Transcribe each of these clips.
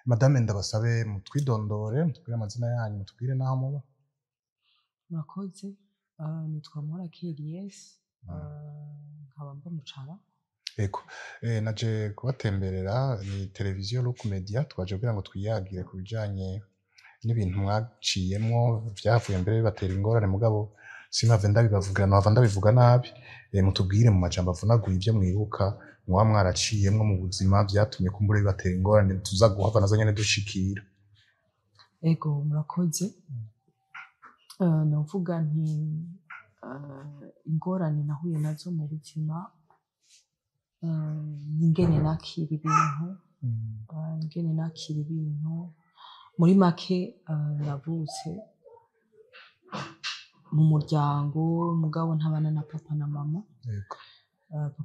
Madame ndabasabe mutwidondore mutubwire amazina yanyu mutubwire naho muba. Murakoze nitwa Murakeri Yes nkaba mba mucara. Ego naje kubatemberera ni televiziyo Look Media twaje kugira ngo twiyagire ku bijanye n'ibintu mwaciyemwo vyavuye mbere bibatera ingorane mugabo sinave ndabibavugira nava ndabivuga nabi mutubwire mu majambo avunaguye ivyo mwibuka mwa mwaraciyemwo mu buzima vyatumye kumbure bibatera ingorane tuza guhava nazo nyene dushikira. Ego murakoze novuga nti ingorane nahuye nazo mu buzima ingene nakira ibintu muri make navutse mu muryango mugabo ntabana na papa na mama.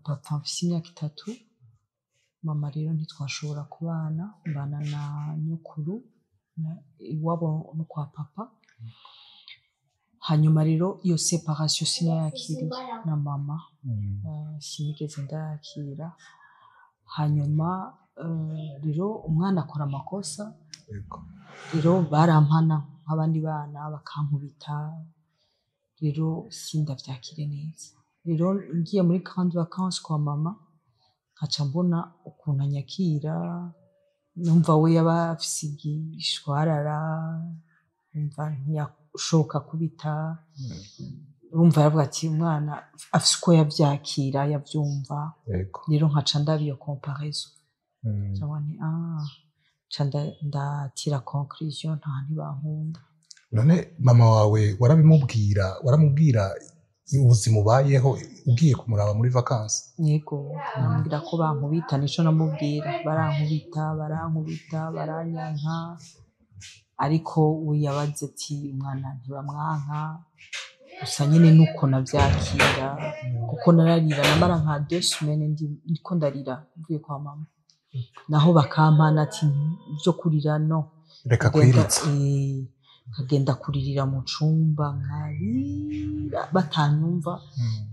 Papa afise imyaka 3 mama rero ntitwashobora kubana mbana na nyokuru iwabo no kwa papa. Hanyuma rero iyo separation sinayakiriye na mama sinigeze ndakira. Hanyuma rero umwana akora amakosa rero barampana nk'abandi bana bakankubita rero sindavyakire neza. Rero ngiye muri grande vacances kwa mama nkaca mbona ukuntu anyakira numva we yaba afise igishwarara numva ntiyashoka kubita urumva yavuga ati umwana afise uko yavyakira yavyumva. Rero nkaca ndabiyo comparaison cyabone ndatira conclusion nta ntibankunda. None mama wawe waramubwira ubuzima ubayeho ugiye kumuraba muri vacances? Yego namubwira ko bankubita nico namubwira barankubita baranyanka ariko we yabaze ati umwana ntibamwanka gusa nyine nuko navyakira kuko nararira namara nka 2 semaines ndiko ndarira mvuye kwa mama naho bakampana ati byo kurira no reka kwiritsa kagenda kuririra mu cumba nkarira batanyumva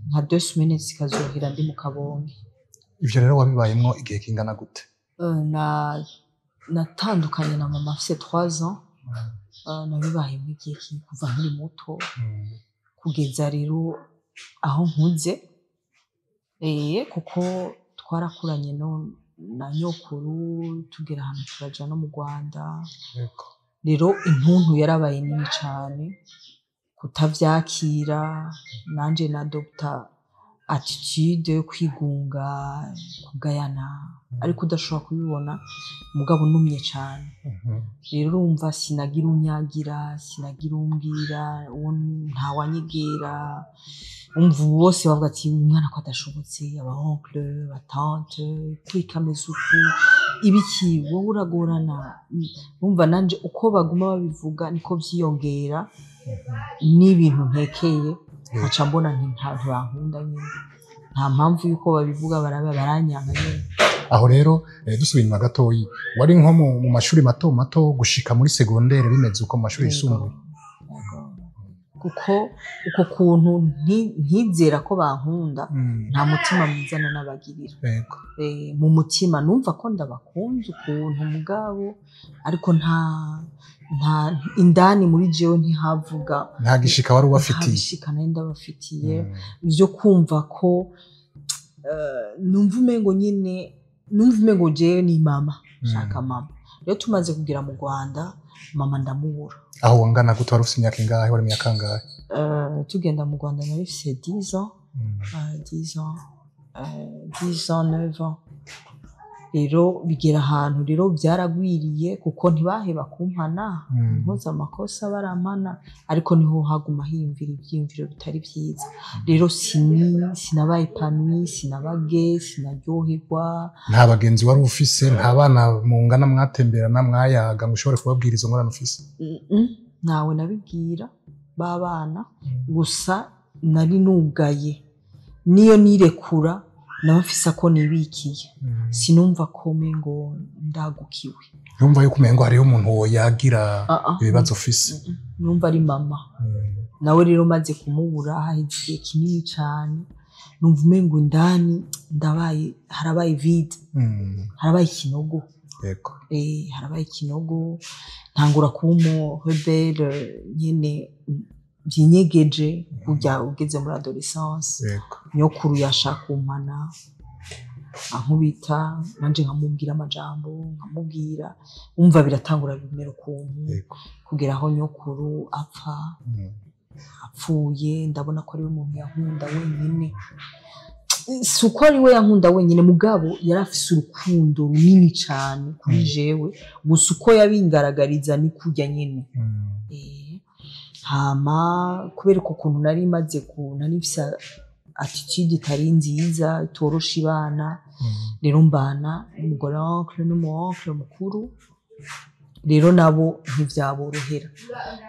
nka 2 semaines zikazohera ndi mu kabonge. Ivyo rero wabibayemwo igihe kingana gute? Natandukanye na mama afise 3 ans nabibayemwo igihe kuva nkiri muto kugeza rero aho nkuze kuko twarakuranye na nyokuru tugera ahantu turaja no mu Rwanda. Rero intuntu yarabaye nini cane kutavyakira nanje na doctor attitude yo kwigunga kugayana ariko udashobora kubibona mugabo numye cane. Rero urumva sinagira unyagira sinagira umbwira ntawanyegera umva bose bavuga ati umwana ko adashobotse aba oncle aba tante kwikamezuku ibiki wowe uragorana. Umva nanje uko baguma babivuga niko vyiyongera n'ibintu ntekeye nkaca mbona nti bankunda nyine nta mpamvu yuko babivuga baranyanka nyine. Aho rero dusubira inyuma gatoyi wari nko mu mashuri mato gushika muri secondaire bimeze uko mu mashuri yisumbuye? Kuko uko kuntu ntizera ko bankunda nta mutima mwiza nabagirira. Mu mutima numva ko ndabakunze ukuntu mugabo ariko nta indani muri jewe ntihavuga nta gishika wari ubafitiye. Gishika nari ndabafitiye byo kumva ko numva umengo jewe ni mama shaka mama. Rero tumaze kugira mu Rwanda mama ndamubura. Aho wangana gute wari ufite imyaka ingahe wari imyaka angahe? Tugenda mu Rwanda nari mfise 10 ans 9 ans. Rero bigera ahantu rero byaragwiriye kuko ntibaheba kumpana mpuza amakosa barampana ariko niho haguma hiyumvira ibyiyumviro bitari byiza. Rero sinabaye panui sinabage sinaryoherwa. Nta bagenzi wari ufise nta bana mungana mwatemberana mwayaga ngo ushobore kubabwira izo ngorane ufise? Nawe nabibwira babana gusa nari nugaye niyo nirekura nabafisa ko nibikiye sinumva ko mengo ndagukiwe. Numva yuko mengo hariho umuntu woyagira ibibazo ufise. Numva ari mama nawe rero maze kumubura hahiye kinini cyane numva umengo indani ndabaye harabaye vide harabaye ikinogo yego harabaye ikinogo ntangura kuba rebelle nyene byinyegeje kujya ugeze muri adolescence yego nyokuru yashaka kumpana ankubita nanje nkamubwira amajambo nkamubwira umva biratangura bimera ukuntu kugera aho nyokuru apfa apfuye ndabona ko ari umuntu yankunda wenyine suko ari we yankunda wenyine mugabo yari afise urukundo runini cyane kuri jewe gusa uko yabingaragariza ni kujya nyine hama kubera ukuntu nari maze nari mfise attitude itari nziza itorosha ibana rero mbana umugore oncle n'umuoncle mukuru rero nabo ntivyaborohera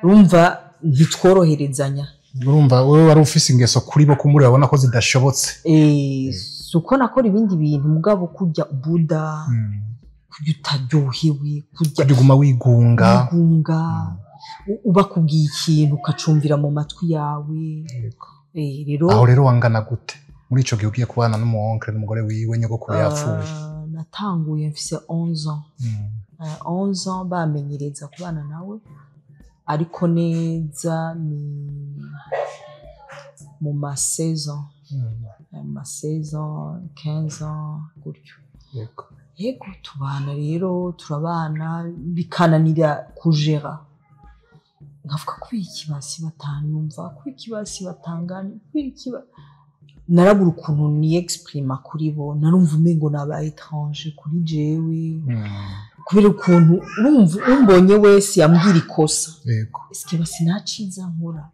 urumva ntitworoherezanya urumva wewe wari ufise ingeso kuri bo kumuri babona ko zidashobotse suko nakora ibindi bintu mugabo kujya buda kujya utaryohewe kujya guma wigunga ubakubwiye ikintu ukacumvira mu matwi yawe rero aho rero wangana gute muri ico gihe ugiye kubana n'umuoncle n'umugore wiwe nyogokuru yapfuye natanguye mfise 11 ans 11 ans bamenyereza kubana nawe ariko neza ni mu ma 16 ans ma 16 ans 15 ans gutyo yego tubana rero turabana bikananira kujera ngavuga ko ikibasi batanyumva ko ikibasi batangana ko ikiba narabura ukuntu ni exprima kuri bo narumva umengo naba étranger kuri jewe kubera ukuntu urumva umbonye wese yambwira ikosa yego eske basi naciza nkora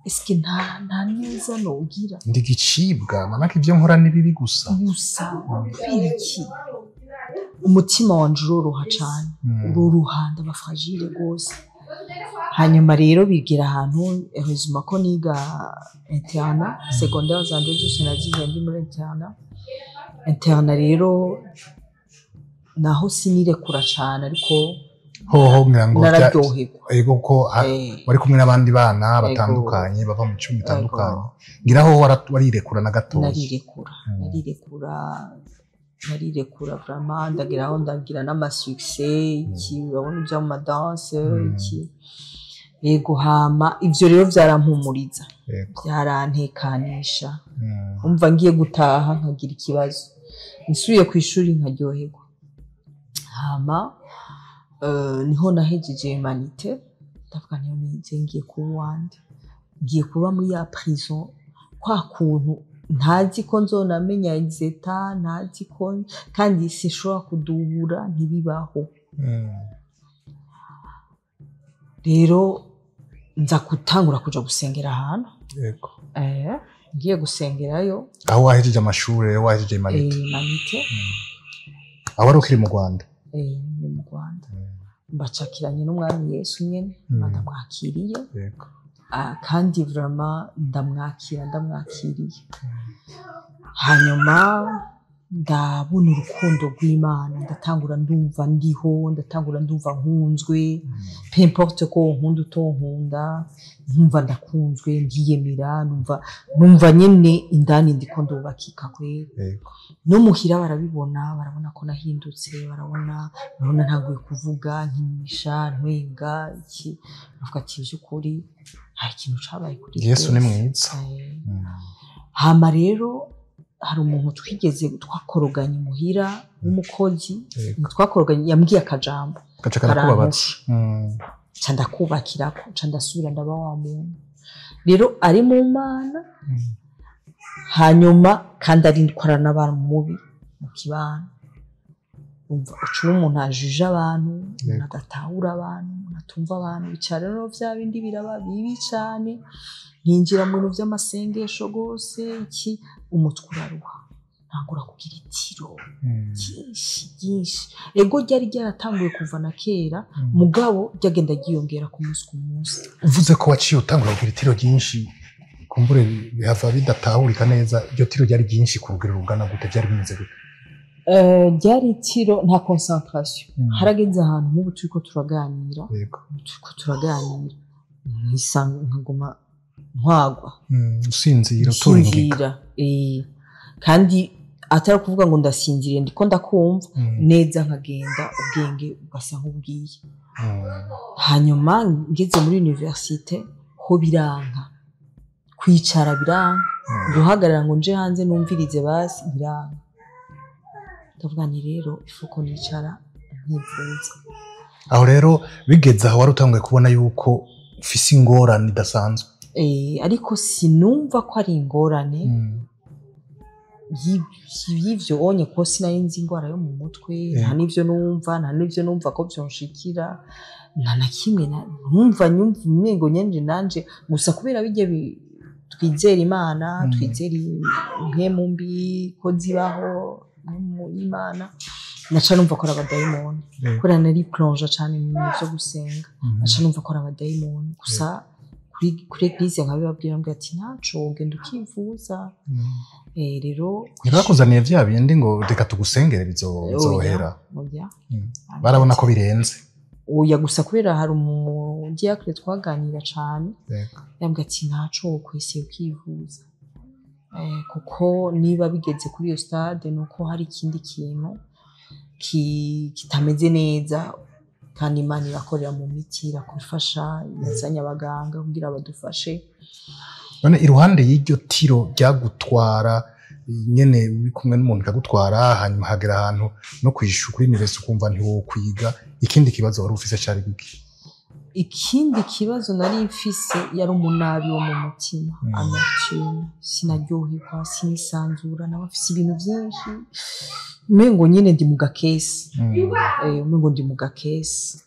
eske nta neza nogira ndi gicibwa manaka ivyo nkora ni bibi gusa iki umutima wanje uroroha cyane ururuhanda bafragile gose hanyuma rero bigira ahantu hezuma ko niga interna secondaire zanje zose nagiye ndi muri interna rero naho sinirekura cyane ariko hoho ngirango nararyoherwa yego ko wari kumwe n'abandi bana batandukanye bava mu cumi bitandukanye ngiraho warirekura na gato narirekura vraiment ndagiraho ndagira n'amasuccès iki urabona ibyo mu danse iki yego hama ivyo rero byarampumuriza byarantekanisha umva ngiye gutaha nkagira ikibazo nsubiye ku ishuri nkaryoherwa hama niho nahejeje humanité ndavuga nti ngiye kuba wande ngiye kuba muri ya prison kwa kuntu ntazi ko nzonamenya exeta ntazi ko kandi sishobora kudubura ntibibaho rero nza gutangura kuja gusengera ahantu yego ngiye gusengerayo aho wahejeje amashuri wahejeje humanité aho wari ukiri mu Rwanda ni mu Rwanda mbacakiranye n'umwami Yesu nyene ndamwakiriye yego kandi vraiment ndamwakiriye hanyuma ndabona urukundo rw'Imana ndatangura ndumva ndiho ndatangura ndumva nkunzwe peu importe ko nkunda utonkunda nkumva ndakunzwe ndiyemera numva nyene indani ndiko ndubakika kwe no muhira barabona ko nahindutse barabona ntaguye kuvuga nkinisha ntwenga iki bavuga ati by'ukuri hari ikintu cabaye kuri Yesu ni mwiza hama rero hari umuntu twigeze twakoroganye muhira w'umukozi twakoroganye yambwiye akajambo karakubabaza ca ndakubakirako ca ndasubira ndaba wa muntu rero ari mu Mana hanyuma kandi ari ndkorana n'abantu mubi mu kibano umva ucura umuntu ajuje abantu agatahura abantu atumva abantu bicara rero vya bindi biraba bibi cyane nkinjira mu bintu by'amasengesho gose iki umutwe uraruha ntangura kugira itiro byinshi ego ryari ryaratanguye kuva na kera mugabo ryagenda ryiyongera ku munsi uvuze ko waciye utangura kugira itiro ryinshi kumbure bihava bidatahurika neza iryo tiro ryari ryinshi ku rugero rungana gute byari bimeze gute ryari itiro nta concentration harageze ahantu nk'ubu turiko turaganira nkaguma ntwagwa usinzira usinzira kandi atari kuvuga ngo ndasinziriye ndiko ndakumva neza nkagenda ubwenge ugasa nk'ubwiye hanyuma ngeze muri universite ho biranka kwicara biranka guhagarara ngo nje hanze numvirize basi biranka ndavuga ni rero ifuko nicara nkivuza aho rero bigeze aho wari utanguye kubona yuko ufise ingorane idasanzwe ariko sinumva ko ari ingorane y'ivyo onye ko sinari nzi ingwara yo mu mutwe nta n'ivyo numva ko vyonshikira nta na kimwe numva umengo nanje gusa kubera bijye twizera Imana twizera impemu mbi ko zibaho mu Imana naca numva ko ari abadayimoni kubera nari plonge cyane mu byo gusenga naca numva ko ari abadayimoni gusa kuri eglise nkabibabwira ngo ati ntaco ugenda ukivuza rero ntibakuzaniye vya bindi ngo reka tugusengere bizohera barabona ko birenze oya gusa kubera hari umudiyakre twaganira cyane yambwira ati ntaco kwese ukivuza kuko niba bigeze kuri iyo stade nuko hari ikindi kintu kitameze neza kandi Imana irakorera mu miti irakufasha yazanye abaganga kugira badufashe none iruhande y'iryo tiro ryagutwara nyene uri kumwe n'umuntu kagutwara hanyuma hagera ahantu no kwishyura kuri university ukumva ntiwokwiga ikindi kibazo wari ufise cyari giki ikindi kibazo nari mfise yari umunabi wo mu mutima amartine sinaryoherwa sinisanzura nabafise ibintu byinshi umengo nyene ndi mu gakesi umengo ndi mu gakesi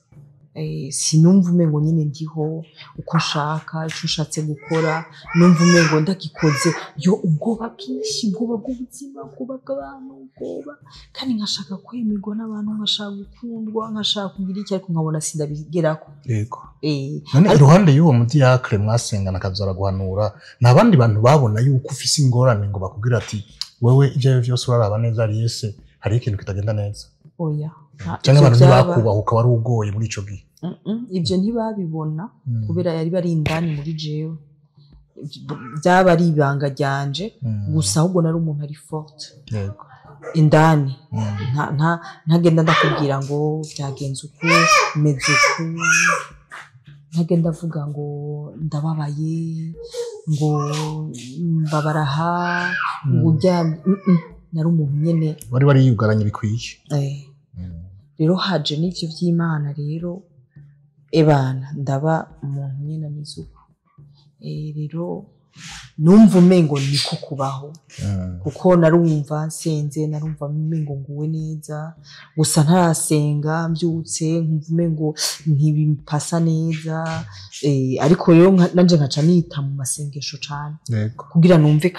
sinumva umengo nyene ndiho uko nshaka icyo nshatse gukora numva umengo ndakikoze yo ubwoba bwinshi ubwoba bw'ubuzima ubwoba bw'abantu ubwoba kandi nkashaka kwemerwa n'abantu nkashaka gukundwa nkashaka kugira icyo ariko nkabona sindabigerako yego none iruhande y'uwo mudiyakre mwasengana akazora guhanura n'abandi bantu babona yuko ufise ingorane ngo bakubwira ati wewe ibyo byose uraraba neza ari yese hari ikintu kitagenda neza oya cyangwa abantu ntibakubahuka wari ugoye muri ico gihe ibyo ntibabibona kubera yari bari indani muri jewe byaba ari ibanga ryanje gusa ahubwo nari umuntu ari forte indani ntagenda ndakubwira ngo byagenze uko meze uko ntagenda avuga ngo ndababaye ngo mbabaraha ngo nari umuntu nyene wari wariyugaranye bikwiye rero haje n'ivyo vy'Imana rero ebana ndaba umuntu nyene amizuko rero numva umengo niko kubaho kuko narumva nsenze narumva umengo nguwe neza gusa ntarasenga mbyutse nkumva umengo ntibimpasa neza ariko rero nanje nkaca nita mu masengesho cyane kugira numve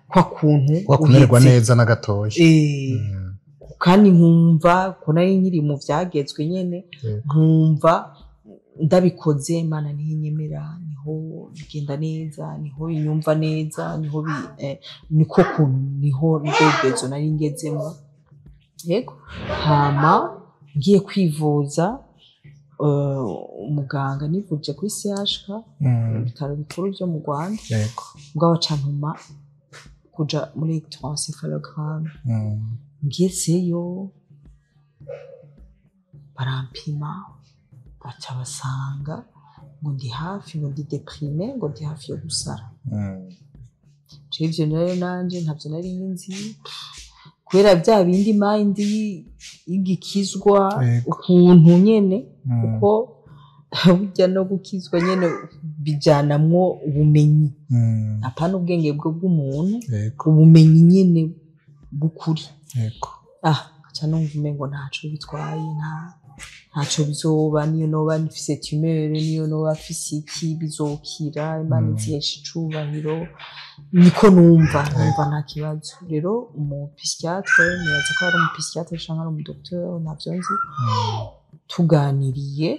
kwa kuntu wakumererwa neza na gatoya kandi nkumva ko nari nkiri mu vyagezwe nyene nkumva ndabikoze Imana nihinyemera niho bigenda neza niho inyumva neza niho niko kuntu niho ndegezo nari ngezemo yego hama ngiye kwivuza umuganga nivuje kuri CHK ibitaro bikuru byo mu Rwanda yego bw'abacantuma kuja muri transcephalogramme ngezeyo barampima baca basanga ngo ndi hafi ngo ndi deprime ngo ndi hafi yo gusara ivyo rero nanje ntavyo nari nzi kubera bya bindi mind igikizwa ukuntu nyene kuko burya no gukizwa nyene bijanamwo ubumenyi apana ubwenge bw'umuntu ubumenyi nyene bukuri aca numva umengo ntaco bitwaye ntaco bizoba niyo noba nifise tumeur niyo noba mfise iki bizokira Imana izihesha icubahiro niko numva nta kibazo rero umupsychiatre nibaza ko ari umupsychiatre cyangwa ari umudocteur navyo nzi tuganiriye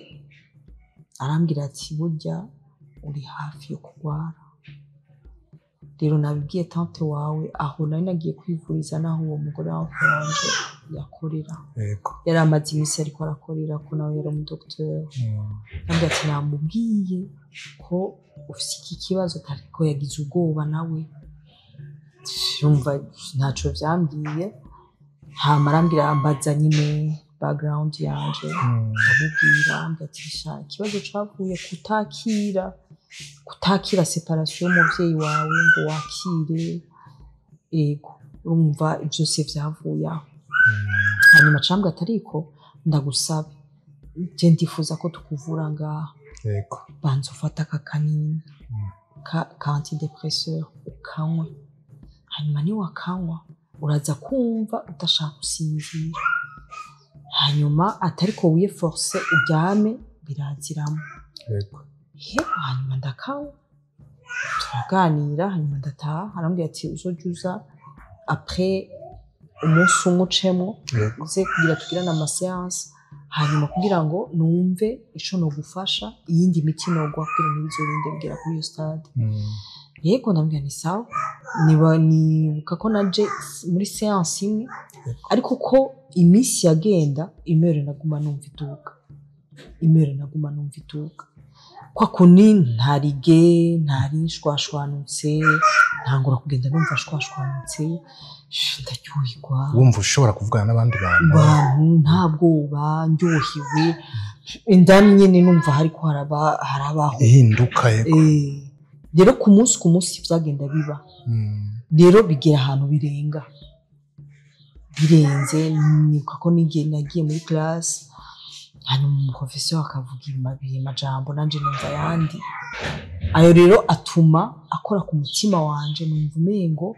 arambwira ati burya uri hafi yo kurwara rero nabibwiye tante wawe aho nari nagiye kwivuriza naho uwo mugore wamfanje yakorera yego yari amaze iminsi ariko arakorera ko nawe yari umudokiteri kandi ati namubwiye ko ufite iki kibazo ariko yagize ubwoba nawe yumva ntacyo byambwiye hama arambwira ambaza nyine background yanje ndamubwira ati ikibazo cyavuye kutakira separation y'umubyeyi wawe ngo wakire ego urumva byose byavuye aho hanyuma cambwa atariko ndagusaba je ndifuza ko tukuvura ngaha yego banza ufata akakanini ka antidepresseur ukanywa hanyuma ni wakanywa uraza kumva udashaka gusinzira hanyuma atariko wiye force uryame biraziramo yego hanyuma ndakanywa turaganira hanyuma ndataha arambwira ati uzojuza après umunsi umucemo uze kugira tugirana amaseanse hanyuma kugira ngo numve ico no gufasha iyindi miti no gwa kugira ntibizorinde bigera kuri iyo stade yego ndambwira ni sawa nibuka ko naje muri seanse imwe ariko ko iminsi yagenda imere naguma numva ituka kwa kuni ntarige ntari shwashwanutse ntangura kugenda numva shwashwanutse ndacyuhirwa wumva ushobora kuvugana n'abandi bantu ntabwo bandyohiwe indani nyene numva hariko harabaho ihinduka yego rero ku munsi byagenda biba rero bigera ahantu birenze nibuka ko n'igihe nagiye muri classe hanyuma umuprofesseur akavuga amajambo nanje numva yandi ayo rero atuma akora ku mutima wanje numva umengo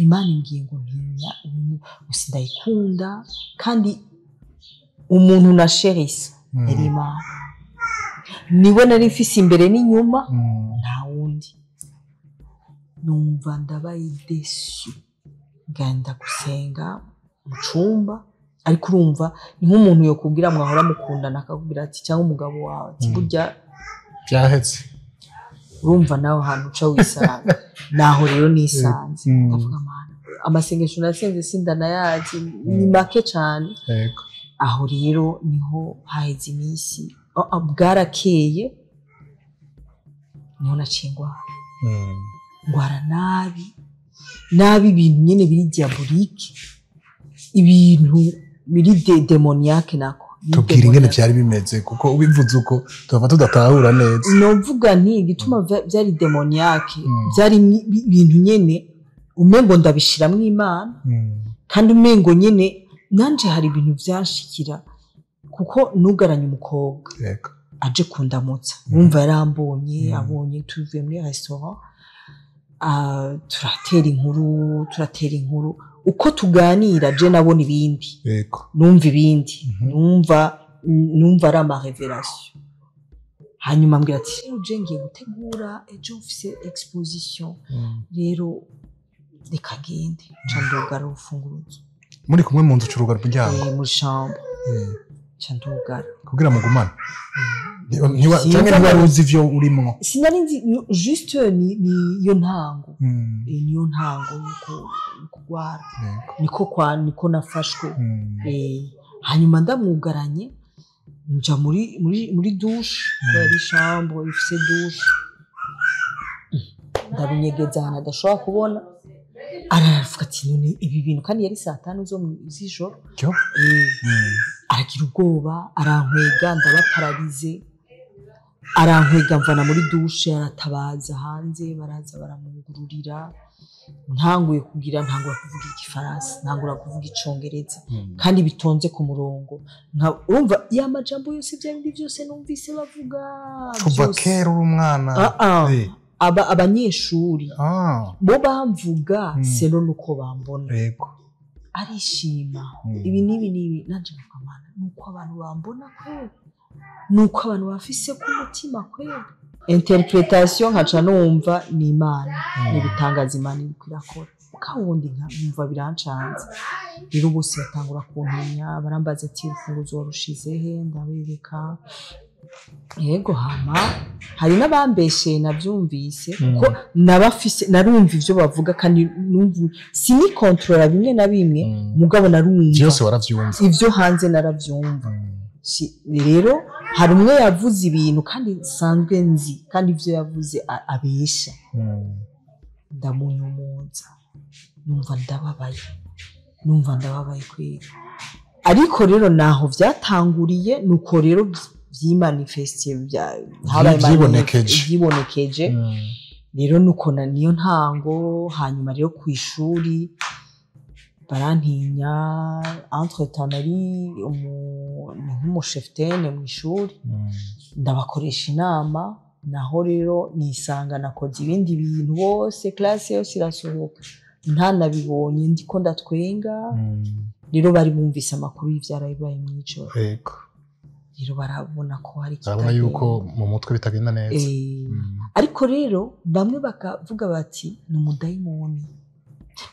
Imana ingiye ngo ntinya usindayikunda kandi umuntu na sherisa yari Imana niwe nari mfise imbere n'inyuma nta wundi numva ndabaye desu ngenda gusenga mu cumba ariko urumva ni nk'umuntu yokubwira mwahora mukundana akakubwira ati cyangwa umugabo wawe ati burya byahetse urumva nawe ahantu uca wisanga naho rero nisanze ndavuga amana amasengesho nasenze sindanayazi ni make cyane aho rero niho haheze iminsi bwarakeye niho naciye ngwara nabi ibintu nyine biri diabolique ibintu biri demoniaque nako tubwira ingene byari bimeze kuko ubivuze uko tuva tudatahura neza novuga nti gituma byari demoniaque byari ibintu nyene umengo ndabishiramwe Imana kandi umengo nyene nanje hari ibintu byashikira kuko nugaranye umukobwa aje kundamutsa wumva yarambonye abonye tuvuye muri restaurant turatera inkuru uko tuganira je nabona ibindi numva ibindi numva ari ama revelation hanyuma mbwira ati je ngiye gutegura ejo mfise exposition rero reka gende candugara ufunguruzo muri kumwe mu nzu curugara umuryango muri chambre candugara kugira mugumane ntiwaruzi ivyo urimwo sinari nzi juste niyo ntango niyo ntango yuko kugwara niko nafashwe hanyuma ndamwugaranye nja muri douche yari chambre ifise douche ndabinyegeza ahantu adashobora kubona aravuga ati none ibi bintu kandi yari 5:00 z'ijoro aragira ubwoba arankwega ndabapararize arankwega mvana muri douche aratabaza hanze baraza baramugururira ntangura kuvuga igifaransa ntangura kuvuga icongereza kandi bitonze ku murongo urumva ya majambo yose byabindi byose numvise bavuga kuva kera uri umwana abanyeshuri bo bamvuga selo nuko bambona arishima ibi nibi nanje nakamana nuko abantu bambona kwera nuko abantu bafise ku mutima kwera interpretation nkaca numva ni Imana nibitangaza Imana ikwirakora ukawundi nkumva birancanze rero bose batangura kuntinya barambaza ati ufunguzo warushize he ndabereka yego hama hari n'abambeshe navyumvise ko nabafise narumva ivyo bavuga kandi numva sini control bimwe na bimwe mugabo narumva byose waravyumva ivyo hanze naravyumva rero hari umwe yavuze ibintu kandi sanzwe nzi kandi ivyo yavuze abesha ndamunyumuza numva ndababaye kwera ariko rero naho vyatanguriye nuko rero vyimanifestiye vyibonekeje rero nuko niyo ntango hanyuma rero kw'ishuri barantinya entre temps ari nk'umushefitene mw'ishuri ndabakoresha inama naho rero nisanga nakoze ibindi bintu bose classe yose irasohoka ntanabibonye ndiko ndatwenga rero bari bumvise amakuru y'ivyarabaye mw'ijoro rero barabona ko hari barabona yuko mu mutwe bitagenda neza ariko rero bamwe bakavuga bati ni umudayimoni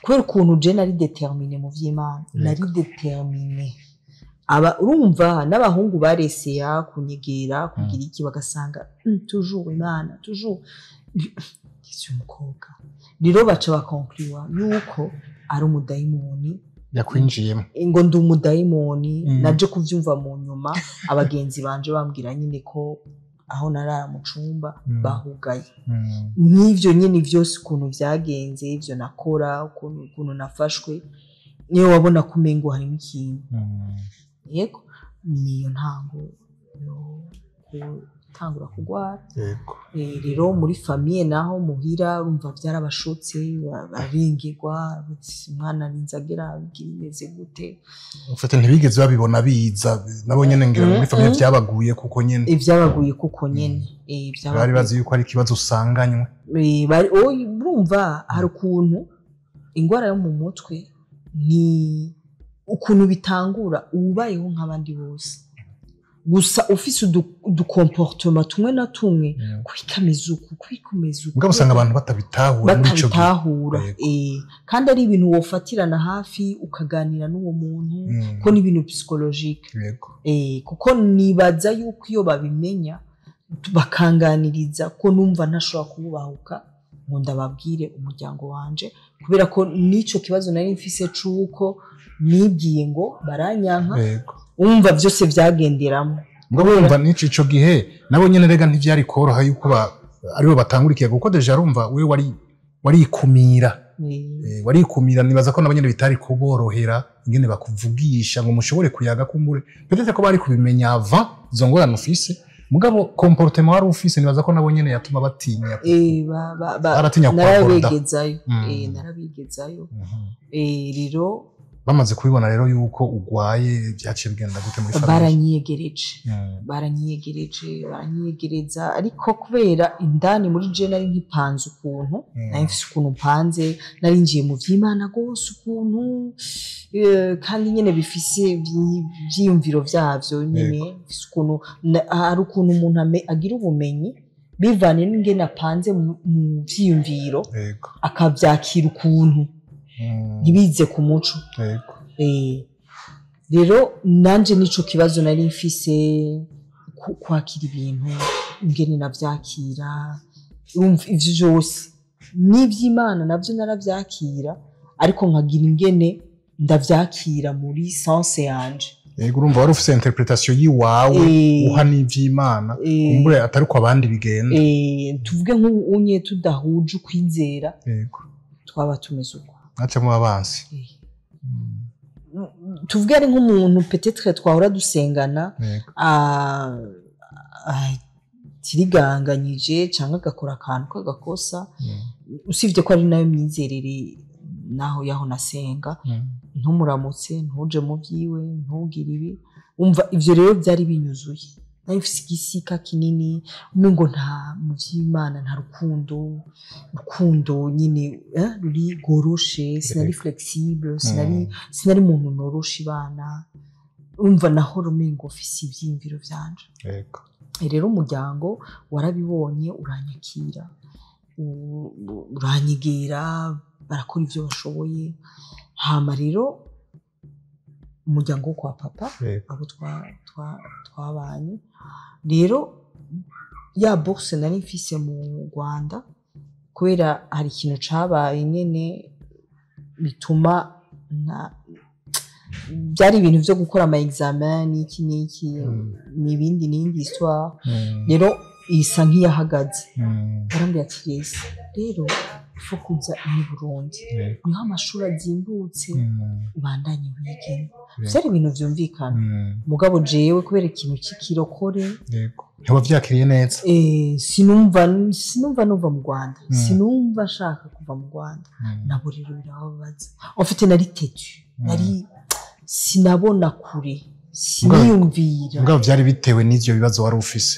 kubera ukuntu je nari determine mu vy'Imana nari determine urumva n'abahungu bareseya kunyegera kugira iki bagasanga toujours Imana toujours umukobwa rero baca bakonkluwa yuko ari umudayimoni yakwinjiyemo ngo ndi umudayimoni naje kuvyumva mu nyuma abagenzi banje bambwira nyine ko aho narara mu cumba bahugaye n'ivyo nyine vyose ukuntu vyagenze ivyo nakora ukuntu nafashwe niyo wabona kumengo harimo ikintu yego niyo ntango yo gutangura kugwara rero muri famille naho muhira urumva vyarabashotse baringirwa umwana ninzagera bimeze gute ufite ntibigeze babibona biza nabo nyene ngira muri famille vyabaguye kuko nyene ivyabaguye kuko nyene bari bazi yuko ari kibazo usanganywe urumva hari ukuntu ingwara yo mu mutwe ni ukuntu bitangura ubayeho nk'abandi bose gusa ufise udukomportement tumwe na tumwe kwikomeza ngabo usanga abantu batabitahura muri ico kandi ari ibintu wofatirana hafi ukaganira n'uwo muntu ko ni ibintu psychologique kuko nibaza yuko iyo babimenya bakanganiriza ko numva ntashobora kububahuka ngo ndababwire umuryango wanje kubera ko nico kibazo nari mfise cuko nibwiye ngo baranyanka umva byose vyagenderamo ngo bumva n'ico gihe nabo nyene rega ntivyari koroha yuko aribo batangurikiye kuko deja rumva we warikumira nibaza ko nabo nyene bitari kuborohera ingene bakuvugisha ngo mushobore kuyaga kumbure peut-être ko bari kubimenya avant izo ngorane ufise mugabo comportement wari ufise nibaza ko nabo nyene yatuma batinya baratinya narabigezayo rero bamaze kubibona rero yuko ugwaye byaciye bigenda gute muri famille baranyiyegereje ariko kubera indani muri je nari nkipanze ukuntu nari mfise ukuntu mpanze nari ngiye mu vy'Imana gose ukuntu kandi nyene bifise vyiyumviro vyavyo nyene bifise ukuntu hari ukuntu umuntu agira ubumenyi bivanye n'ingene apanze mu vyiyumviro akavyakira ukuntu ntibize ku muco rero nanje nico kibazo nari mfise kwakira ibintu ingene navyakira urumva ivyo byose n'ivy'Imana navyo naravyakira ariko nkagira ingene ndavyakira muri sense yanje urumva wari ufise interpretation yiwawe uha n'ivy'Imana kumbure atari ko abandi bigenda tuvuge nk'unye tudahuje ukwizera twaba tumeze uko acha mu abansi tuvuge ari nk'umuntu peut-être twahora dusengana tiriganganyije cyangwa agakora akantu kagakosa usivye ko ari nayo myizerere naho yaho nasenga ntumuramutse ntuje mu byiwe ntugire ibi umva ivyo rero byari binyuzuye nafise igisika kinini umengo nta mu vy'Imana nta rukundo nyine ruri goroshe sinari flexible sinari muntu noroshe ibana umva naho rumengo ufise ivyimviro vyanje rero umuryango warabibonye uranyakira uranyegera barakora ivyo bashoboye hama rero umuryango wo kwa papa Yego. abo twabanye rero ya bourse nari mfise mu Rwanda kubera hari ikintu cabaye nyene bituma byari ibintu byo gukora ama examen n'iki n'indi histoire rero isa nk'iyahagaze barambwira ati yes rero fo kuza mu Burundi niho amashuri azimbutse ubandanye wige byari ibintu vyumvikana mugabo jewe kubera ikintu cy'ikirokore yego ntiwa vyakiriye neza sinumva nuva mu Rwanda sinumva shaka kuva mu Rwanda nabo rero birababaza en fait nari têtu nari sinabona kure siniyumvira mugabo byari bitewe n'ivyo bibazo wari ufise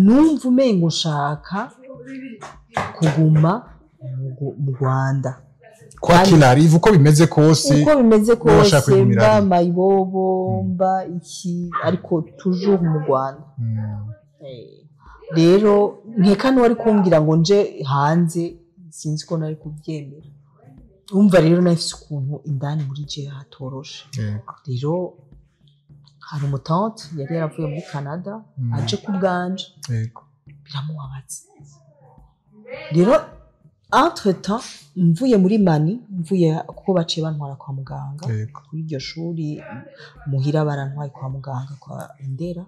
numva umengo nshaka kuguma mu Rwanda kwa kilari uko bimeze kose mba mayibobo mba iki ariko toujours mu Rwanda rero nkeka n'uwari kumbwira ngo nje hanze sinzi ko nari kubyemera umva rero nafise ukuntu indani muri je hatoroshe rero hari umutante yari yaravuye muri Canada aje ku bwanje biramubabaza rero entre temps mvuye muri Mani kuko baciye bantwara kwa muganga kuri iryo shuri muhira barantwaye kwa muganga kwa Indera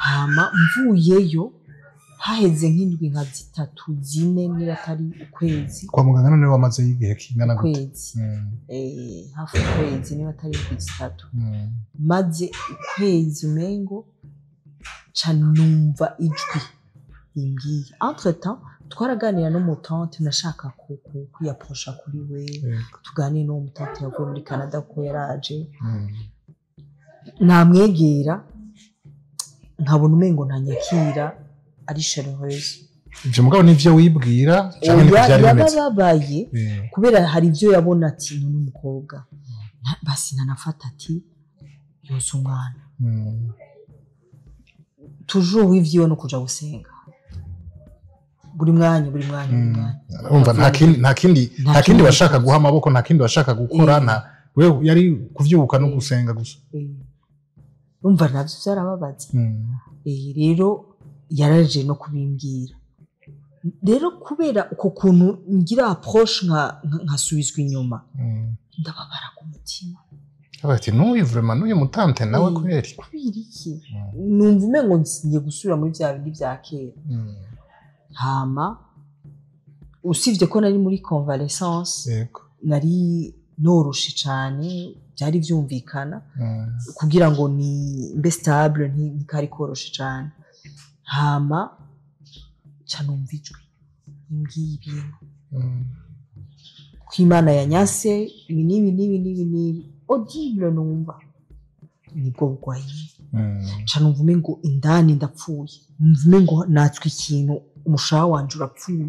hama mvuyeyo haheze nk'indwi nka 3 4 niba atari ukwezi kwa muganga none wamaze igihe kingana gute ukwezi hafi ukwezi niba atari 3 maze ukwezi umengo ca numva ijwi imbwiye entre temps twaraganira n'umutante nashaka kwiyaposha kuri we tuganire n'umutante yavuye muri Canada ko yaraje namwegera nkabona umengo ntanyakira ari chaleureuse ivyo mugabo nivyo wibwira cyane n'ivyari bimeze yababaye kubera hari ivyo yabona ati n'umukobwa basi nanafata ati yose umwana toujours ivyo no kuja gusenga buri mwanya umva nta kindi washaka guha amaboko nta kindi washaka gukora wewe yari kuvyuka no gusenga gusa umva navyo byarababaza rero yaraje no kubimbwira rero kubera uko kuntu ngira approche nkasubizwa inyuma ndababara ku mutima abati n'uyu vraiment n'uyu mutante nawe kweri iki numva umengo ngiye gusubira muri bya bindi bya kera hama usivye ko nari muri convalescence nari noroshe cyane byari byumvikana kugira ngo ni mbe stable ntikari koroshe cyane hama canumvijwe ngiye ibintu kwimana yanyase nibi audible numva nibwo bugwaye canumva umengo indani ndapfuye numva ngo natswe ikintu umushaha wanje urapfuye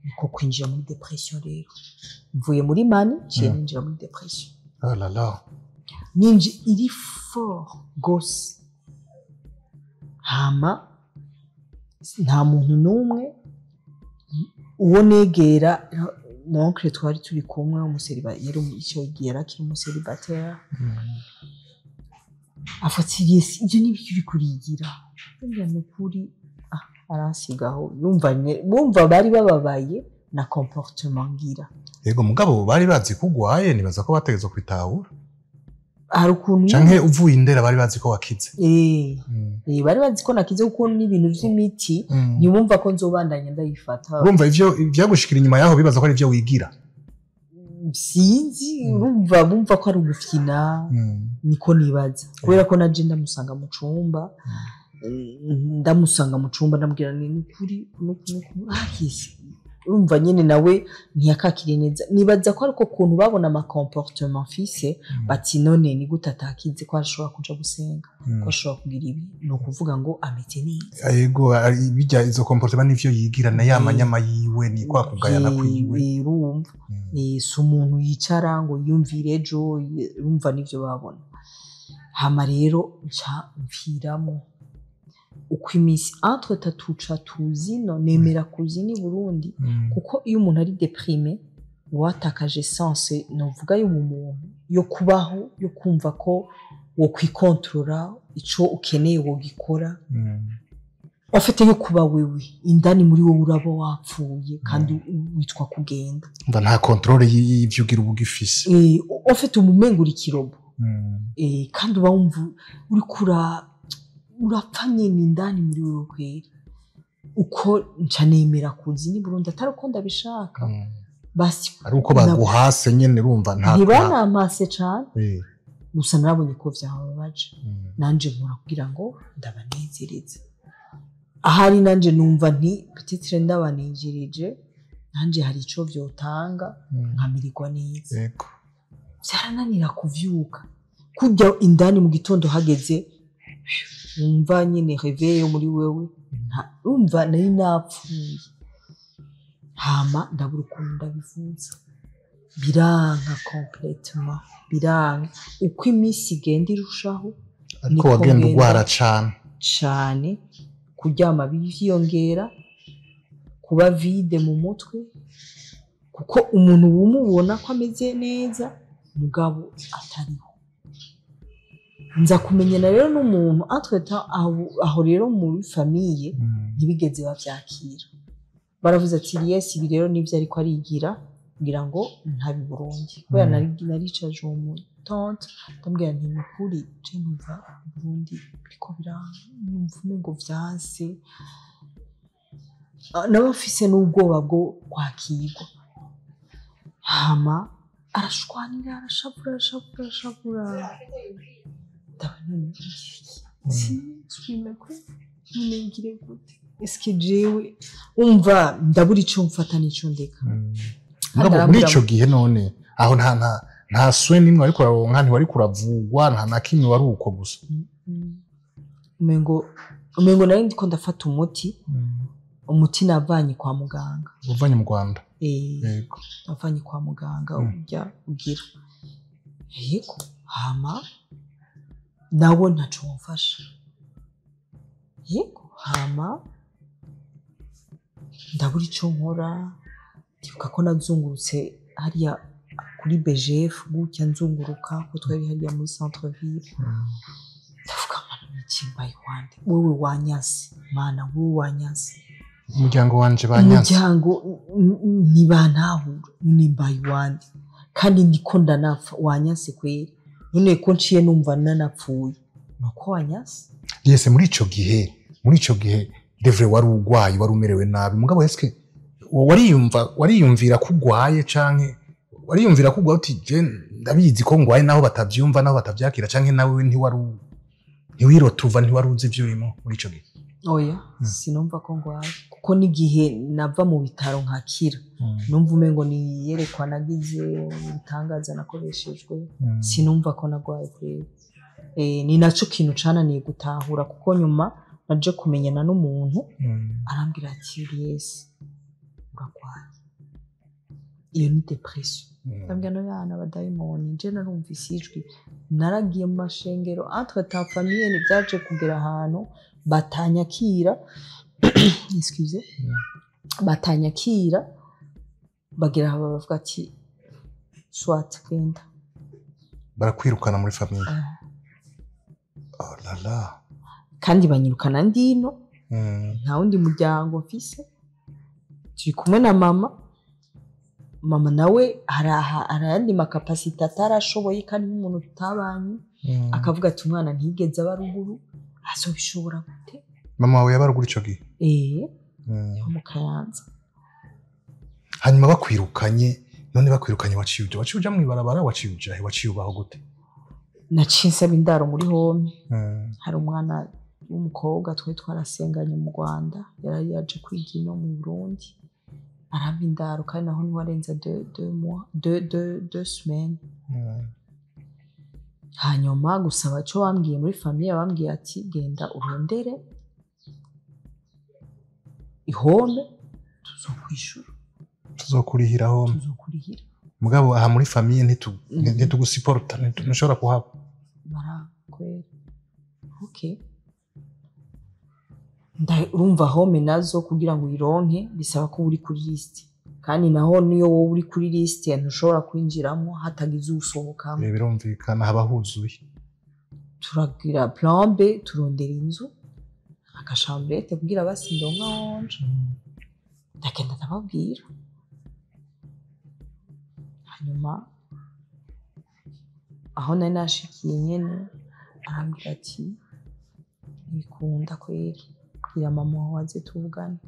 niko kwinjira muri depression rero mvuye muri Mani ciye ninjira muri depression oh la la ninji iri fort gose hama nta muntu n'umwe uwo negera n'onkre twari turi kumwe yari icyo gihe yarakiri umuseribatera afatiriye ibyo n'ibyo kurigira ni ukuri arasigaho bumva bari bababaye na comportement ngira yego mugabo bari bazi kugwaye nibaza ko bategezwe kwitahura hari ukuntu canke uvuye Indera bari bazi ko wakize bari bazi ko nakize kuko n'ibintu vy'imiti ntibumva ko nzobandanya ndayifata urumva ivyo byagushikira inyuma yaho bibaza ko ari ivyo wigira sinzi bumva ko ari ugufina niko nibaza kubera ko naje ndamusanga mu cumba ndamubwira ni kuri ahise urumva nyene nawe ntiyakakire neza nibaza ko ariko kuntu babona ama comportement fise bati none ni gutatakize ko ashobora kuja gusenga ko ashobora kugira ibi no kuvuga ngo ameze neza yego bijya izo comportement nivyo yigira na yamanyama yiwe ni kwa kugayana kwiwe urumva ni umuntu yicara ngo yumvire ejo urumva nivyo babona hama rero nca mviramo uko imisi entre tatuca tuzino nemera kuzini Burundi kuko iyo umuntu ari deprime watakaje sense novuga y'umuntu yo kubaho yo kumva ko wo kwikontrola ico ukeneye wo gikora afite yo kuba wewe indani muri wowe uraba wapfuye kandi witwa kugenda mba nta controle y'ivyo ugira ubugifise afite umumengura ikirobo kandi uba wumva uri kura urapfanye n'indani muri wowe kwera uko ncanemera kuzi ni Burundi atari uko ndabishaka basi ari uko baguhase nyene urumva nta ntibanampase cane gusa narabonye ko vyababaje nanje nkora kugira ngo ndabanezereze ahari nanje numva nti petitire ndabanezerije nanje hari ico vyotanga nkamirirwa neza yego vyarananira kuvyuka kurya indani mu gitondo hageze umva nyine réveil yo muri wewe umva nari napfuye hama ndabura ukuntu ndabivuza biranka complètement biranka uko iminsi igenda irushaho ariko wagenda ugwara cane kuryama biyongera kuba vide mu mutwe kuko umuntu wumubona ko ameze neza mugabo atariho nza kumenyana rero n'umuntu atweta aho rero muri famille ntibigeze bavyakira baravuze ati yes ibi rero nivyo ariko arigira kugira ngo ntabi Burundi kubera naricaje uwo tante ndambwira nti mukuri je numva Burundi ariko biranumva ngo vyase nabafise n'ubwoba bwo kwakirwa hama arashwanira arashavura ndabona swime ko ningire gute eske jewe umva ndabura ico mfata n'ico ndeka muri ico gihe none aho nta swe nimwe ariko uraronka ntiwari kuravugwa nta na kimwe wari uko gusa umengo nari ndiko ndafata umuti navanye kwa muganga uvanye mu Rwanda yego navanye kwa muganga ujya ugira yego hama nawo ntaco mfasha yego hama ndabura ico nkora ndibuka ko nazungurutse hariya kuri BGF gutya nzunguruka ko twari hariya muri centre ville ndavuga mana n'ikimbaye wande wewe wanyase mana wewe wanyase umuryango wanje banyase umuryango ntibantahura nimbaye wande kandi ndiko ndanapfa wanyase kwera none ko nciye numva nanapfuye nuko wanyase yese muri ico gihe devre wari ugwaye wari umerewe nabi mugabo eske wariyumvira kugwaye canke wariyumvira kugwa uti je ndabizi ko ngwaye naho batavyumva naho batavyakira canke nawe ntiwirotuva ntiwaruzi ivyo urimo muri ico gihe oya sinumva ko ngwaye kuko n'igihe nava mu bitaro nkakira numva umengo ni yerekwa nagize ibitangaza nakoreshejwe sinumva ko nagwaye kwera ni naco kintu cananiye gutahura kuko nyuma naje kumenyana n'umuntu arambwira ati yes uragwaye iyo ni depression ndambwira no yana abadayimoni je narumvise ijwi naragiye mu mashengero entre ta famille ni byaje kugera ahantu batanyakira excuse batanyakira bagira aba bavuga ati soit kenda barakwirukana muri famille oh la la kandi banyirukana ndino nta wundi muryango mfise turi kumwe na mama nawe arayandi makapasite atarashoboye kandi nk'umuntu tutabanye akavuga ati umwana ntigeze aba ruguru azobishobora gute mama wawe yaba ruguru ico gihe mu Kayanza hanyuma bakwirukanye none bakwirukanye waciye uja mw'ibarabara waciye ubaho gute naciye nsaba indaro muri home hari umwana w'umukobwa twarasenganye mu Rwanda yari yaje kwiga ino mu Burundi aramba indaro kandi naho ntiwarenza 2 semaines hanyuma gusaba cyo bambwiye muri famille bambwiye ati genda urondere ihome tuzokurihira home mugabo aha muri famille ntitugusiporta ntushobora kuhaba barakwera okay urumva home nazo kugira ngo uyironke bisaba ko uri kuri list kandi naho niyo wowe uri kuri liste ntushobora kwinjiramo hatagize usohokamo birumvikana haba huzuye turagira plan B turondera inzu agashambrete kugira basi ndonka honje ndagenda ndababwira hanyuma aho nari nashikiye nyene arambwira ati bikunda kweri bwira mama wawe aze tuvugane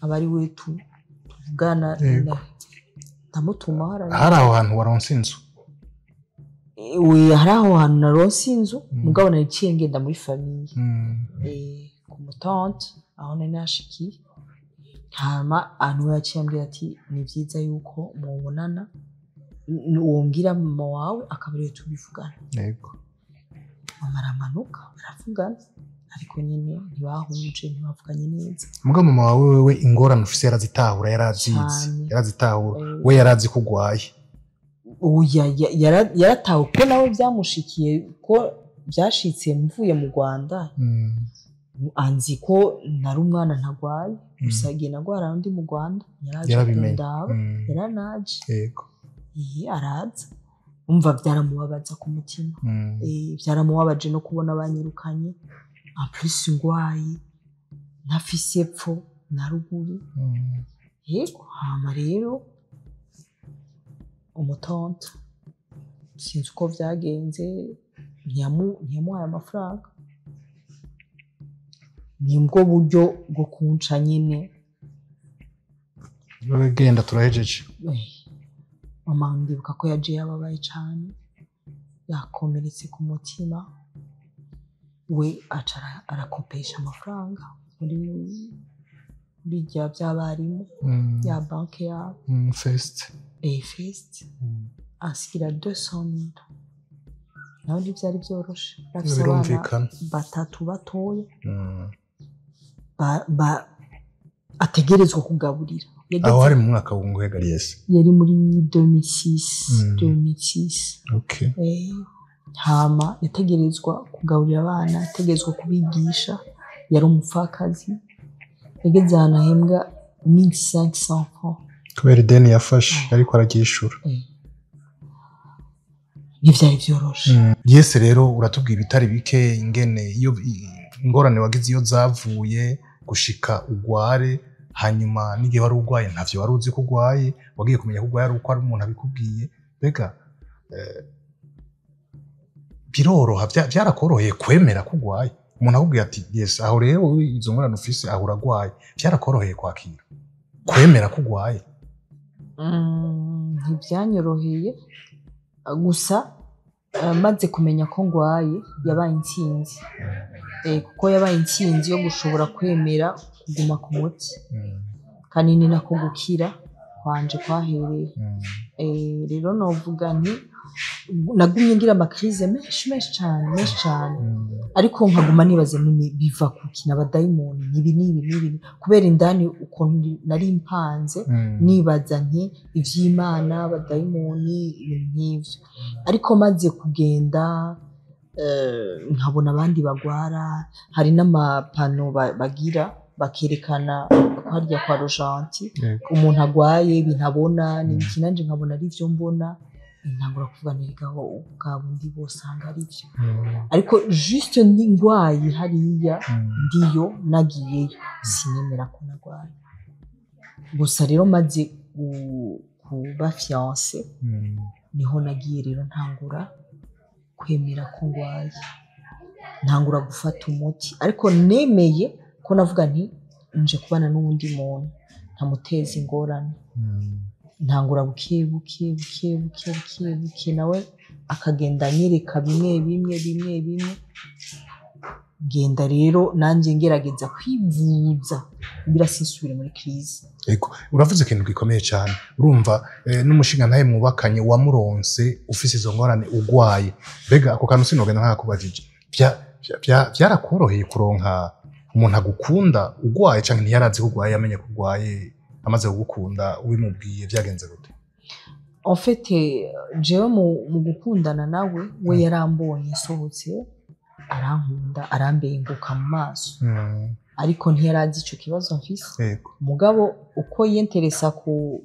aba ari we tuvugana ndamutuma hari aho hantu waronse inzu hari aho hantu naronse inzu mugabo nariciye ngenda muri famiye ku mutante aho nari nashikiye hama ahantu yaciye ambwira ati ni vyiza yuko mubonana wongera mama wawe akaba ariwe tubivugana yego mama aramanuka baravugana ariko nyine ntibahuje ntibavuganye neza mugabo mama wawe wewe ingorane ufise yarazitahura yarazitahura we yarazi ko ugwaye yaratawe ko nawe byamushikiye ko byashitse mvuye mu Rwanda anzi ko nari umwana ntagwaye gusa igihe nagwara ndi mu Rwanda yaranaje yego araza umva byaramubabaza ku mutima byaramubabaje no kubona banyirukanye en plus ngwaye ntafise epfo na ruguru yego hama rero umutante sinzi uko byagenze ntiyamuhaye amafaranga nibwo buryo bwo kunca nyine genda turahejeje mama ndibuka ko yaje yababaye cyane yakomeretse ku mutima we acara arakopesha amafaranga muri bijya by'abarimu ya banki ya First asigira 200,000 naho ntibyari byoroshe birumvikana batatu batoya ategerezwa kugaburira aho hari mu mwaka w'unguhegari yese yari muri 2006 okay hama yategerezwa kugaburira abana yategerezwa kubigisha yari umupfakazi yageze ahantu ahembwa 1500 francs kubera ideni yafashe ariko aragishura ntivyari byoroshe yese rero uratubwira ibitari bike ingene iyo ingorane wagize iyo zavuye gushika ugware hanyuma n'igihe wari ugwaye ntavyo wari uzi ko ugwaye wagiye kumenya ko ugwaye ari uko ari umuntu abikubwiye bega biroroha byarakoroheye kwemera ko ugwaye umuntu akubwiye ati yes aho rero izo ngorane ufise aho uragwaye byarakoroheye kwakira kwemera ko ugwaye ntibyanyoroheye gusa maze kumenya ko ngwaye yabaye intsinzi kuko yabaye intsinzi yo gushobora kwemera kuguma ku muti kanini nako gukira kwanje kwahereye rero novuga nti nagumye ngira amakrize menshi cyane ariko nkaguma nibaze nini biva kukina abadayimoni nibi kubera indani uko nari impanze nibaza nti ivy'Imana abadayimoni nk'ivyo ariko maze kugenda nkabona abandi bagwara hari n'amapano bagira bakerekana harya kwa Rojanti umuntu agwaye bintabona n'iki nanje nkabona ari byo mbona ntangura kuvuganirgaho bwa bundi bosanga ari byo ariko juste ndi ngwaye hariya ndiyo nagiyeyo sinemera ko nagwaye gusa rero maze kuba fiancé niho nagiye rero ntangura kwemera ko ngwaye ntangura gufata umuti ariko nemeye ko navuga nti nje kubana n'undi muntu ntamuteza ingorane ntangura buke nawe akagenda anyereka bimwe genda rero nanje ngerageza kwivuza kugira sinsubire muri crise ego uravuze ikintu gikomeye cyane urumva n'umushinga ntaye mwubakanye wamuronse ufise izo ngorane ugwaye bega ako kantu sinogenda nkakubajije byarakoroheye kuronka umuntu agukunda ugwaye cyangwa ntiyarazi ko ugwaye yamenye ko ugwaye amaze kugukunda ubimubwiye byagenze gute en fait jewe mu gukundana nawe we yarambonye sohotse arankunda arambenguka mu maso ariko ntiyarazi ico kibazo mfise yego mugabo uko yenteresa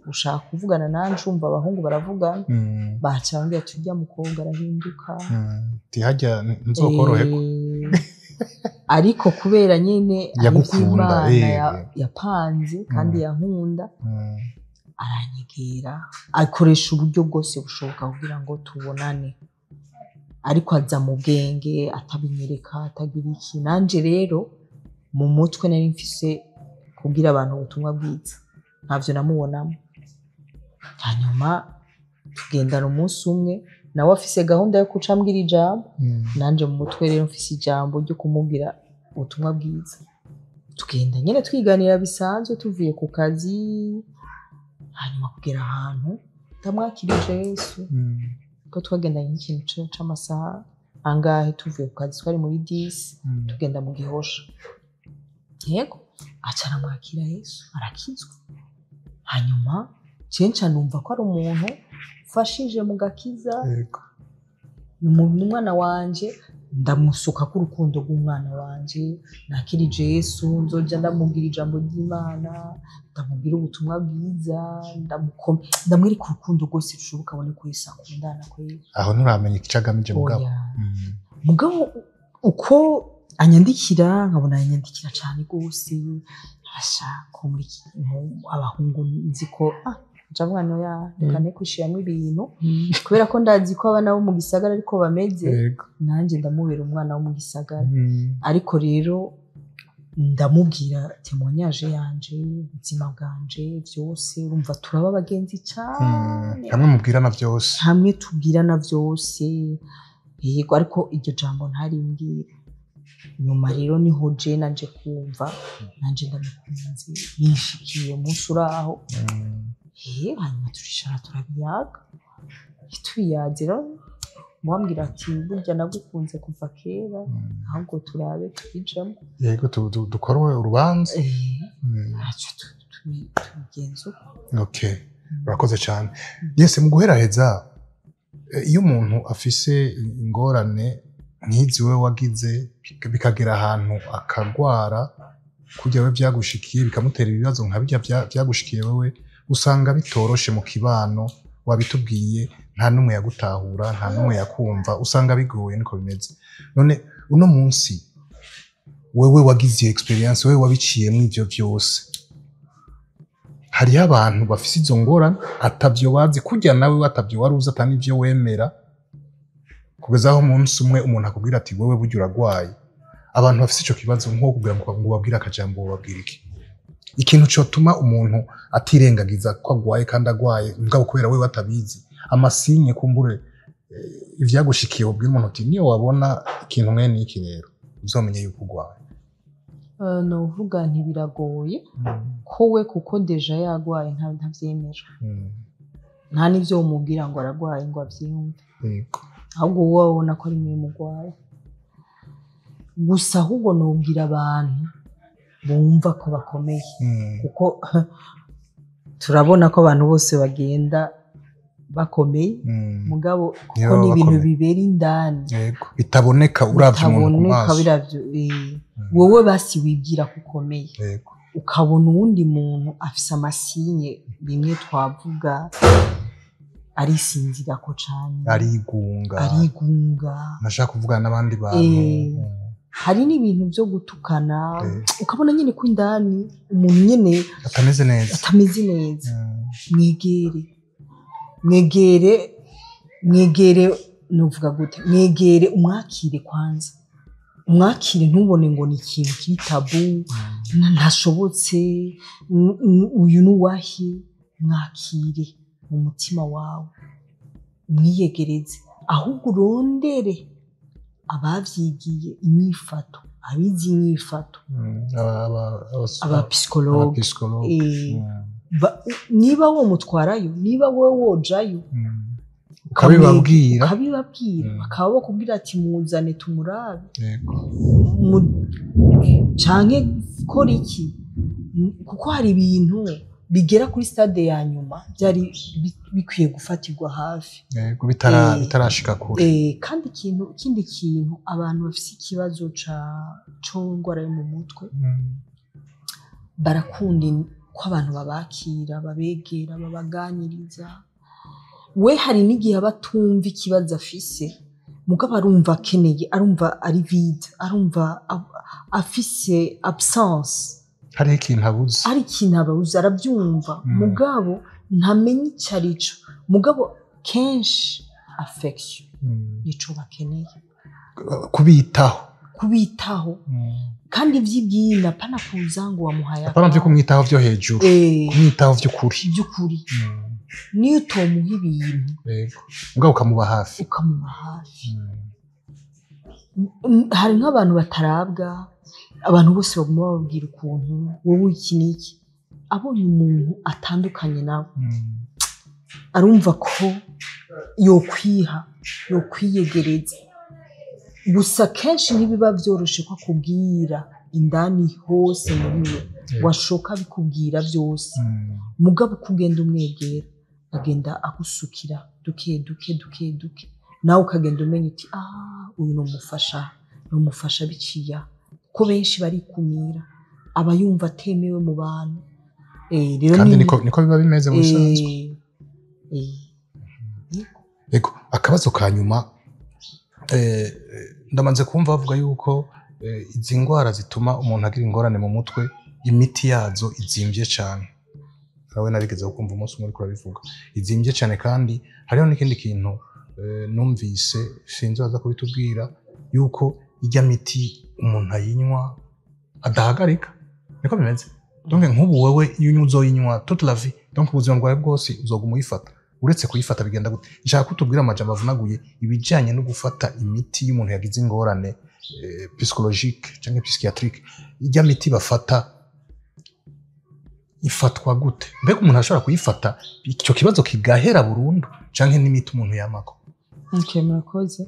gushaka kuvugana nanje umva abahungu baravugana baca bambwira ati urya mukobwa arahinduka tihajya nzokoroheko ariko kubera nyene yagukunda yapanze kandi yankunda aranyegera akoresha uburyo bwose bushoboka kugira ngo tubonane ariko aza mu bwenge atabinyereka atagira iki nanje rero mu mutwe nari mfise kubwira abantu ubutumwa bwiza ntavyo namubonamo hanyuma tugendana umunsi umwe nawe afise gahunda yo kuca ambwira ijambo nanje mu mutwe rero mfise ijambo ryo kumubwira ubutumwa bwiza tugenda nyene twiganira bisanzwe tuvuye ku kazi hanyuma kugera ahantu ndamwakirije Yesu ko twagendanye n'ikintu c'amasaha angahe tuvuye ku kazi twari muri 10 tugenda mu Gihosha yego acara mwakira Yesu arakizwa hanyuma cenca numva ko ari umuntu ufashije mu gakiza yego n'umwana wanje ndamusuka ku rukundo rw'umwana wanje nakirije Yesu nzoja ndamubwira ijambo ry'Imana ndamubwira ubutumwa bwiza ndamwereka urukundo rwose rushoboka abone ko Yesu akundana kweli aho nturamenya icagamije mugabo uko anyandikira nkabona anyandikira cyane gose ashaka muri abahungu nzi ko jamwana ya rekane kwishiramo ibintu kubera ko ndazi ko abana bo mu gisagara ariko bameze nanje ndamubera umwana wo mu gisagara ariko rero ndamubwira témoignage yanje ubuzima bwanje byose urumva turaba abagenzi cyane hamwe mubwirana byose hamwe tubwirana byose yego ariko iryo jambo ntarimbwira nyuma rero niho je nanje kumva nanje ndamukunze nishikiye umunsi uraho hanyuma turishara turabiyaga twiyazira mwambwira ati burya nagukunze kuva kera ahubwo turabe tubijamo yego dukorowe urubanza tubigenzo okay urakoze cyane yese mu guheraheza iyo umuntu afise ingorane nkizi we wagize bikagera ahantu akagwara kujya we byagushikiye bikamutera ibibazo nka bijya byagushikiye wewe usanga bitoroshe mu kibano wabitubwiye nta numwe yagutahura nta numwe yakumva usanga bigoye niko bimeze none uno munsi wewe wagize experience wewe wabiciyemo ivyo byose hariho abantu bafise izo ngorane atavyo bazi kujya nawe atavyo waruza atani ivyo wemera kugeza aho umunsi umwe umuntu akubwira ati wewe burya uragwaye abantu bafise ico kibazo nko kugira ngo babwire akajambo babwire iki ikintu cyotuma umuntu atirengagiza ko agwaye kandi agwaye mugabo kubera wewe atabizi amasinye kumbure ivyagushikiye ubwira umuntu ati niyo wabona ikintu mwene iki rero uzomenye yuko ugwaye no uvuga ntibiragoye ko we kuko deja yagwaye ntavyemera nta nivyo umubwira ngo aragwaye ngo avyumve yego ahubwo wowe wabona ko ari mwe mugwaye gusa ahubwo nubwira abantu bumva ko bakomeye kuko turabona ko abantu bose bagenda bakomeye mugabo kuko ni ibintu bibera indani bitaboneka uravye umuntu ku maso wowe basi wibwira ko ukomeye ukabona uwundi muntu afise amasinye bimwe twavuga arisinzira ko cane arigunga nashaka kuvugana n'abandi bantu hari n'ibintu byo gutukana ukabona nyine ko indani umuntu nyene atameze neza mwegere nuvuga gute mwegere umwakire kwanza umwakire ntubone ngo ni ikintu kitabu ntashobotse uyu nuwahi mwakire mu mutima wawe umwiyegereze ahubwo urondere abavyigiye inyifato abizi inyifato abapsikologe niba wo mutwarayo niba wowe wojayo ukabibabwira bakaba bakubwira ati muzane tumurabe canke kora iki kuko hari ibintu bigera kuri stade ya nyuma byari bikwiye gufatirwa hafi yego bitarashika kure kandi ikindi kintu abantu bafite ikibazo cyo ngwara yo mu mutwe barakunda ko abantu babakira babegera babaganiriza we hari n'igihe abatumva ikibazo afise mugabo arumva akeneye arumva ari vide arumva afise absence hari ikintu abuze arabyumva mugabo ntamenye icarico mugabo kenshi affection nico bakeneye kubitaho kandi ivy'ibwina pana kuza ngo wamuhaya apana vyo kumwitaho vyo hejuru kumwitaho vy'ukuri niyo utomuha ibintu yego mugabo ukamuba hafi hari nk'abantu batarabwa abantu bose baguma bababwira ukuntu wowe iki n'iki abonye umuntu atandukanye nawe arumva ko yokwiyegereza gusa kenshi ntibiba vyoroshe ko akubwira indani hose muri we washoka bikubwira byose mugabo kugenda umwegera agenda agusukira duke nawe ukagenda umenya uti uyu numufasha biciya ko benshi barikumira aba yumva atemewe mu bantu rero kandi niko biba bimeze mu bisanzwe yego akabazo ka nyuma ndamanze kumva bavuga yuko izi ngwara zituma umuntu agira ingorane mu mutwe imiti yazo izimvye cyane nawe narigeze kumva umunsi umwe uriko urabivuga izimvye cyane kandi hariho n'ikindi kintu numvise sinzi waza kubitubwira yuko ijya miti umuntu ayinywa adahagarika niko bimeze donc nk'ubu wewe iyo uzoyinywa toute la vie donc ubuzima bwawe bwose uzoguma uyifata uretse kuyifata bigenda gute nshaka kutubwira amajambo avunaguye ibijanye no gufata imiti y'umuntu yagize ingorane psychologique cyangwa psychiatrique ijya miti bafata ifatwa gute mbega umuntu ashobora kuyifata icyo kibazo kigahera burundu canke n'imiti umuntu yamako murakoze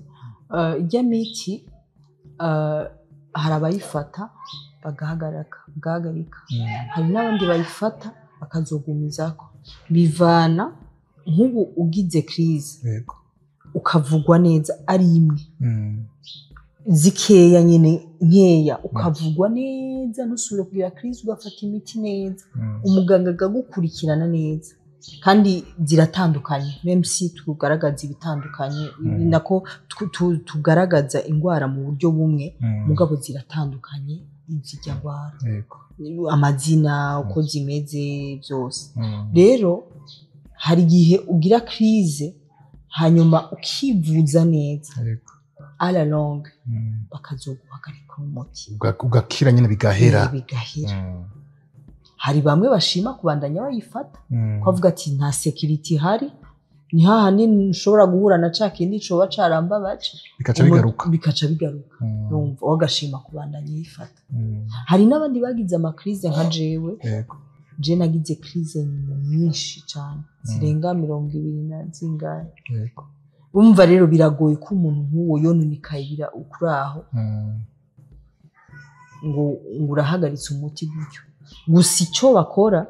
ijya miti hari abayifata bagahagarika hari n'abandi bayifata bakazogumizako bivana nk'ubu ugize crise ukavugwa neza ari imwe zikeya nyine nkeya ukavugwa neza ntusubire kugira crise ugafata imiti neza umuganga agagukurikirana neza kandi ziratandukanye même si tugaragaza ibitandukanye nako tugaragaza ingwara mu buryo bumwe mugabo ziratandukanye izijya ngwara amazina uko zimeze byose rero hari igihe ugira crise hanyuma ukivuza neza à la longue bakazoguhagarika umuti ugakira nyine bigahera hari bamwe bashima kubandanya bayifata kwavuga ati nta security hari ni hahandi nshobora guhura na cakindi coba caramba bace bikaca bigaruka urumva wagashima kubandanya yifata hari n'abandi bagize ama crise nka jewe je nagize crise nyinshi cyane zirenga 20 na zingahe umva rero biragoye ko umuntu nk'uwo yononekaye ukuraho ngo urahagaritse umuti gutyo gusa icyo bakora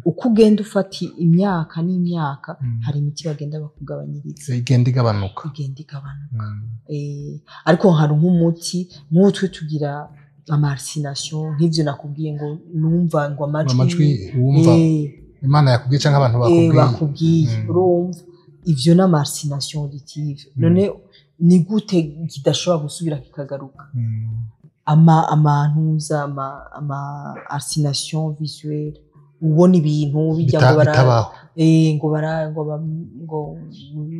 uko ugenda ufata imyaka n'imyaka hari imiti bagenda bakugabanyiriza igenda igabanuka ariko hari nk'umuti nk'utwe tugira amarsination nk'ivyo nakubwiye ngo numva ngo amajwi wumva Imana yakubwiye cyangwa abantu bakubwiye urumva ivyo n'amarsination auditive none ni gute kidashobora gusubira kikagaruka amantuza ama arsination visuelle ubona ibintu bijya ngo ngo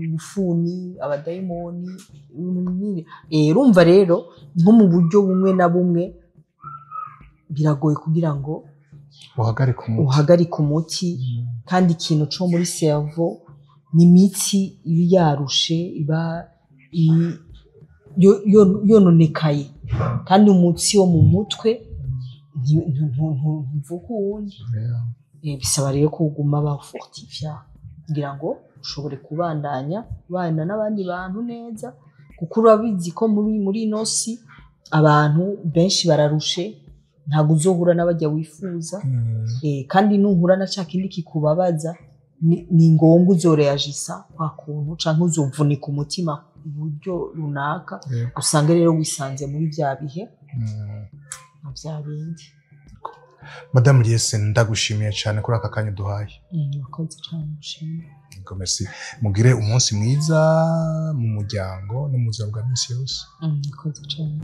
ubufuni abadayimoni urumva rero nko mu buryo bumwe na bumwe biragoye kugira ngo uhagarike umuti kandi ikintu cyo muri cerveau ni imitsi iba yarushe iba yononekaye kandi umutsi wo mu mutwe ntuvuga uwundi bisaba rero ko uguma bafortifia kugira ngo ushobore kubandanya bana n'abandi bantu neza kuko urabizi ko muri ino si abantu benshi bararushe ntabwo uzohura n'abajya wifuza kandi nuhura na cya kindi kikubabaza ni ngombwa uzoreagisa kwa kuntu cyangwa uzovunika umutima ku buryo runaka usanga rero wisanze muri bya bihe na bya bindi. Madame Lyese ndagushimiye cyane kuri aka kanya duhaye. Nakoze cyane gushimira. Merci. Mugire umunsi mwiza mu muryango no mu buzima bwa minsi yose. Nakoze cyane.